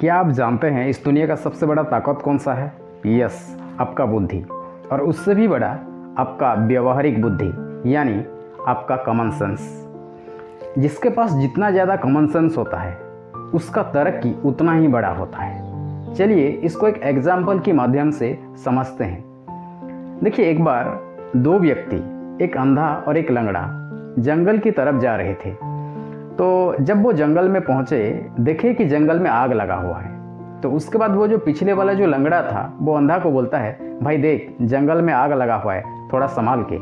क्या आप जानते हैं इस दुनिया का सबसे बड़ा ताकत कौन सा है? यस, आपका बुद्धि। और उससे भी बड़ा आपका व्यवहारिक बुद्धि, यानी आपका कॉमन सेंस। जिसके पास जितना ज़्यादा कॉमन सेंस होता है उसका तरक्की उतना ही बड़ा होता है। चलिए इसको एक एग्जाम्पल के माध्यम से समझते हैं। देखिए, एक बार दो व्यक्ति, एक अंधा और एक लंगड़ा, जंगल की तरफ जा रहे थे। तो जब वो जंगल में पहुंचे, देखे कि जंगल में आग लगा हुआ है। तो उसके बाद वो जो पिछले वाला जो लंगड़ा था वो अंधा को बोलता है, भाई देख, जंगल में आग लगा हुआ है, थोड़ा संभाल के।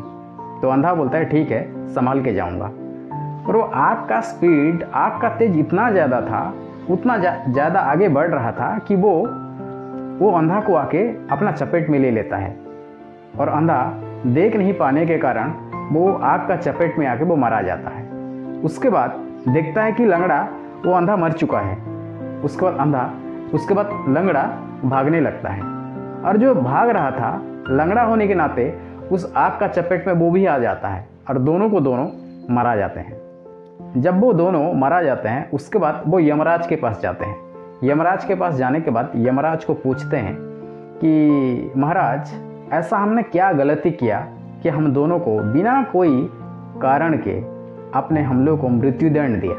तो अंधा बोलता है, ठीक है, संभाल के जाऊंगा। और वो आग का स्पीड, आग का तेज इतना ज़्यादा था, उतना ज़्यादा आगे बढ़ रहा था कि वो अंधा को आके अपना चपेट में ले लेता है। और अंधा देख नहीं पाने के कारण वो आग का चपेट में आके वो मारा जाता है। उसके बाद देखता है कि लंगड़ा, वो अंधा मर चुका है। उसके बाद लंगड़ा भागने लगता है। और जो भाग रहा था, लंगड़ा होने के नाते उस आग का चपेट में वो भी आ जाता है और दोनों को दोनों मारा जाते हैं। जब वो दोनों मारा जाते हैं, उसके बाद वो यमराज के पास जाते हैं। यमराज के पास जाने के बाद यमराज को पूछते हैं कि महाराज, ऐसा हमने क्या गलती किया कि हम दोनों को बिना कोई कारण के आपने हम लोगों को मृत्युदंड दिया?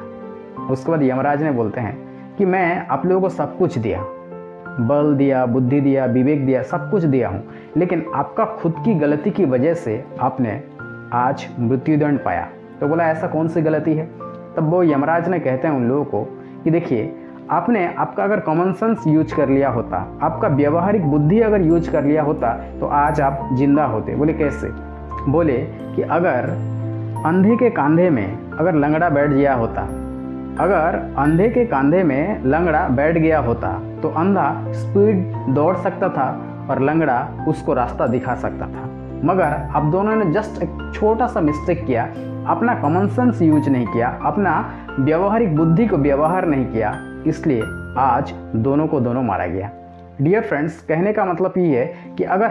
उसके बाद यमराज ने बोलते हैं कि मैं आप लोगों को सब कुछ दिया, बल दिया, बुद्धि दिया, विवेक दिया, सब कुछ दिया हूँ, लेकिन आपका खुद की गलती की वजह से आपने आज मृत्युदंड पाया। तो बोला, ऐसा कौन सी गलती है? तब वो यमराज ने कहते हैं उन लोगों को कि देखिए, आपने आपका अगर कॉमन सेंस यूज कर लिया होता, आपका व्यवहारिक बुद्धि अगर यूज कर लिया होता, तो आज आप जिंदा होते। बोले कैसे? बोले कि अगर अंधे के कंधे में अगर लंगड़ा बैठ गया होता, अगर अंधे के कंधे में लंगड़ा बैठ गया होता तो अंधा स्पीड दौड़ सकता था और लंगड़ा उसको रास्ता दिखा सकता था। मगर आप दोनों ने जस्ट एक छोटा सा मिस्टेक किया, अपना कॉमन सेंस यूज नहीं किया, अपना व्यवहारिक बुद्धि को व्यवहार नहीं किया, इसलिए आज दोनों को दोनों मारा गया। डियर फ्रेंड्स, कहने का मतलब ये है कि अगर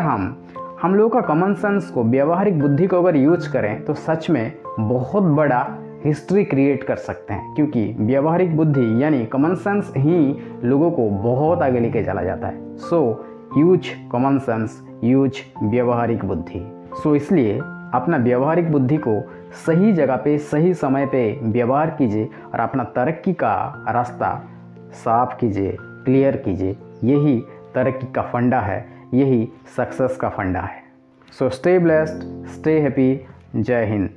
हम लोगों का कॉमन सेंस को, व्यवहारिक बुद्धि को अगर यूज करें तो सच में बहुत बड़ा हिस्ट्री क्रिएट कर सकते हैं, क्योंकि व्यवहारिक बुद्धि यानी कॉमन सेंस ही लोगों को बहुत आगे लेके चला जाता है। सो यूज कॉमन सेंस, यूज व्यवहारिक बुद्धि। सो इसलिए अपना व्यवहारिक बुद्धि को सही जगह पे, सही समय पे व्यवहार कीजिए और अपना तरक्की का रास्ता साफ कीजिए, क्लियर कीजिए। यही तरक्की का फंडा है, यही सक्सेस का फंडा है। So stay blessed, stay happy. जय हिंद।